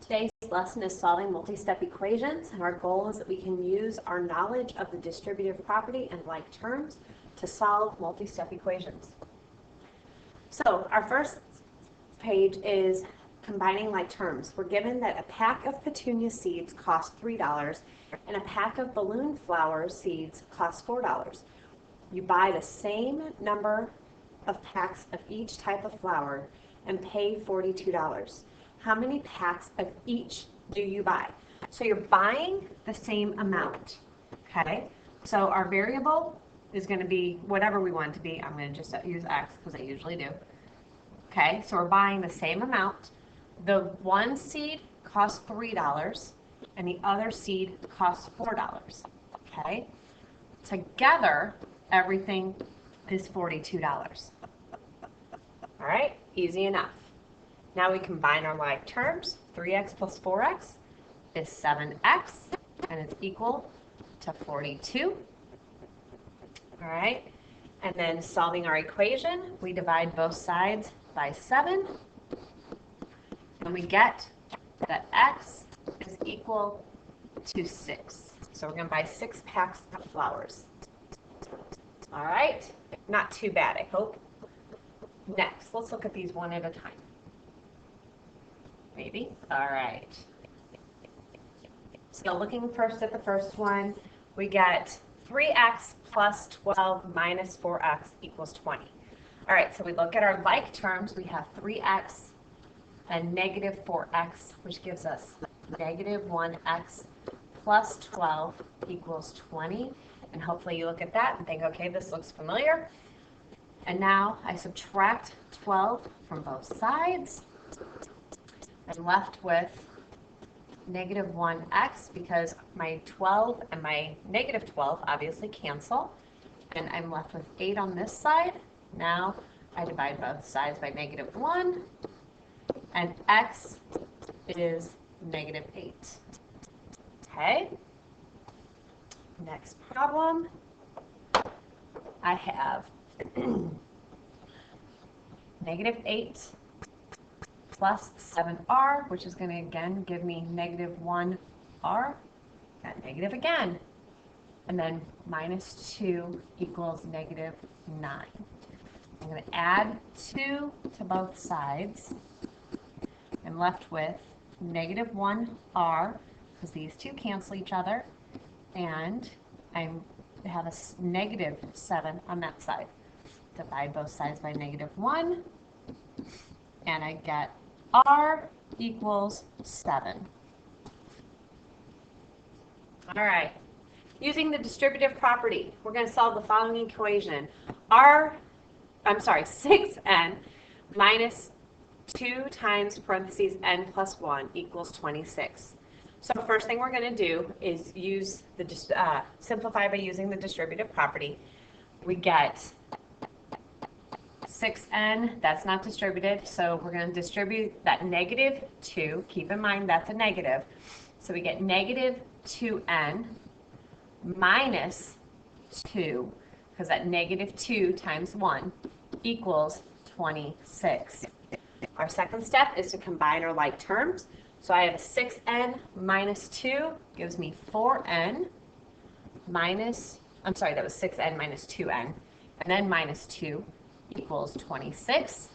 Today's lesson is solving multi-step equations, and our goal is that we can use our knowledge of the distributive property and like terms to solve multi-step equations. So our first page is combining like terms. We're given that a pack of petunia seeds costs $3 and a pack of balloon flower seeds costs $4. You buy the same number of packs of each type of flower and pay $42. How many packs of each do you buy? So you're buying the same amount, okay? So our variable is going to be whatever we want it to be. I'm going to just use X because I usually do. Okay, so we're buying the same amount. The one seed costs $3 and the other seed costs $4, okay? Together, everything is $42. All right, easy enough. Now we combine our like terms. 3x plus 4x is 7x, and it's equal to 42. All right, and then solving our equation, we divide both sides by 7, and we get that x is equal to 6. So we're going to buy 6 packs of flowers. All right, not too bad, I hope. Next, let's look at these one at a time. Maybe. All right. So looking first at the first one, we get 3x plus 12 minus 4x equals 20. All right, so we look at our like terms. We have 3x and negative 4x, which gives us negative 1x plus 12 equals 20. And hopefully you look at that and think, okay, this looks familiar. And now I subtract 12 from both sides. I'm left with negative 1x because my 12 and my negative 12 obviously cancel. And I'm left with 8 on this side. Now I divide both sides by negative 1. And x is negative 8. Okay. Next problem. I have negative 8 plus 7r, which is going to again give me negative 1r, got negative again, and then minus 2 equals negative 9. I'm going to add 2 to both sides. I'm left with negative 1r, because these two cancel each other, and I have a negative 7 on that side. Divide both sides by negative 1, and I get r equals 7. All right. Using the distributive property, we're going to solve the following equation. 6n minus 2 times parentheses n plus 1 equals 26. So the first thing we're going to do is use the simplify by using the distributive property. We get 6n, that's not distributed, so we're going to distribute that negative 2. Keep in mind that's a negative. So we get negative 2n minus 2, because that negative 2 times 1 equals 26. Our second step is to combine our like terms. So I have 6n minus 2 gives me 4n minus, I'm sorry, that was 6n minus 2n, and then minus 2 equals 26.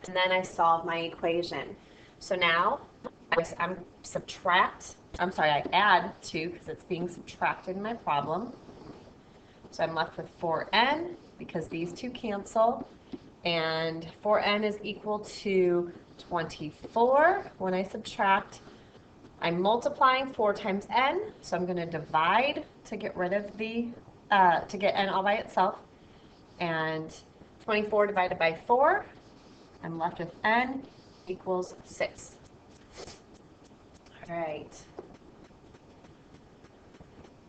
And then I solve my equation. So now I add 2 because it's being subtracted in my problem. So I'm left with 4n because these two cancel, and 4n is equal to 24. When I subtract, I'm multiplying 4 times n, so I'm going to divide to get rid of the, to get n all by itself, and 24 divided by 4, I'm left with n equals 6. All right.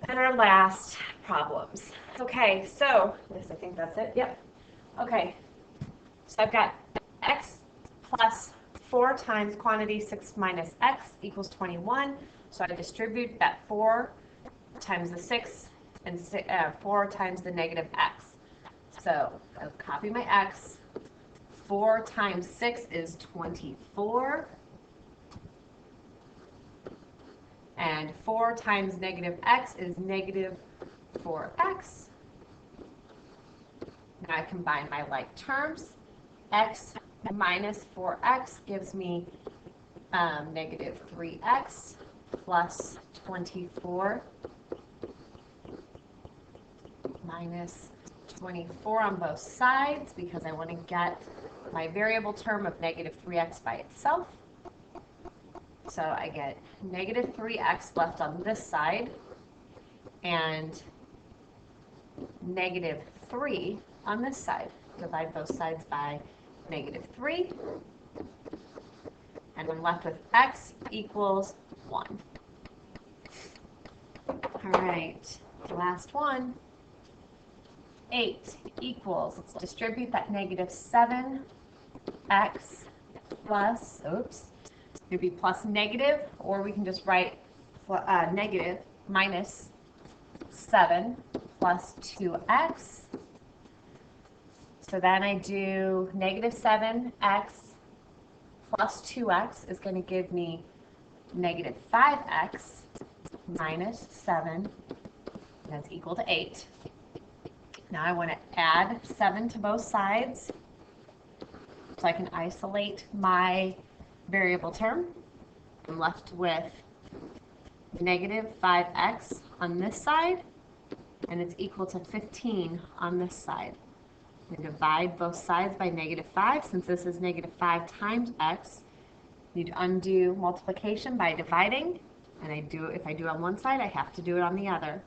And our last problems. Okay, so, yes, I think that's it. Yep. Okay, so I've got x plus 4 times quantity 6 minus x equals 21. So I distribute that 4 times the 6 and 4 times the negative x. So I'll copy my x. 4 times 6 is 24. And 4 times negative x is negative 4x. Now I combine my like terms. X minus 4x gives me negative 3x plus 24 minus 24 on both sides because I want to get my variable term of negative 3x by itself. So I get negative 3x left on this side and negative 3 on this side. Divide both sides by negative 3. And I'm left with x equals 1. All right, the last one. 8 equals, let's distribute that negative 7x plus, it'd be plus negative, or we can just write negative minus 7 plus 2x. So then I do negative 7x plus 2x is going to give me negative 5x minus 7, that's equal to 8. Now I want to add 7 to both sides so I can isolate my variable term. I'm left with negative 5x on this side, and it's equal to 15 on this side. I divide both sides by negative 5. Since this is negative 5 times x, you need to undo multiplication by dividing, and if I do on one side, I have to do it on the other.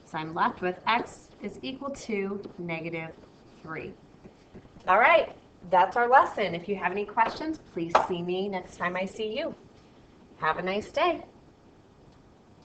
So I'm left with x is equal to negative 3. All right, that's our lesson. If you have any questions, please see me next time I see you. Have a nice day.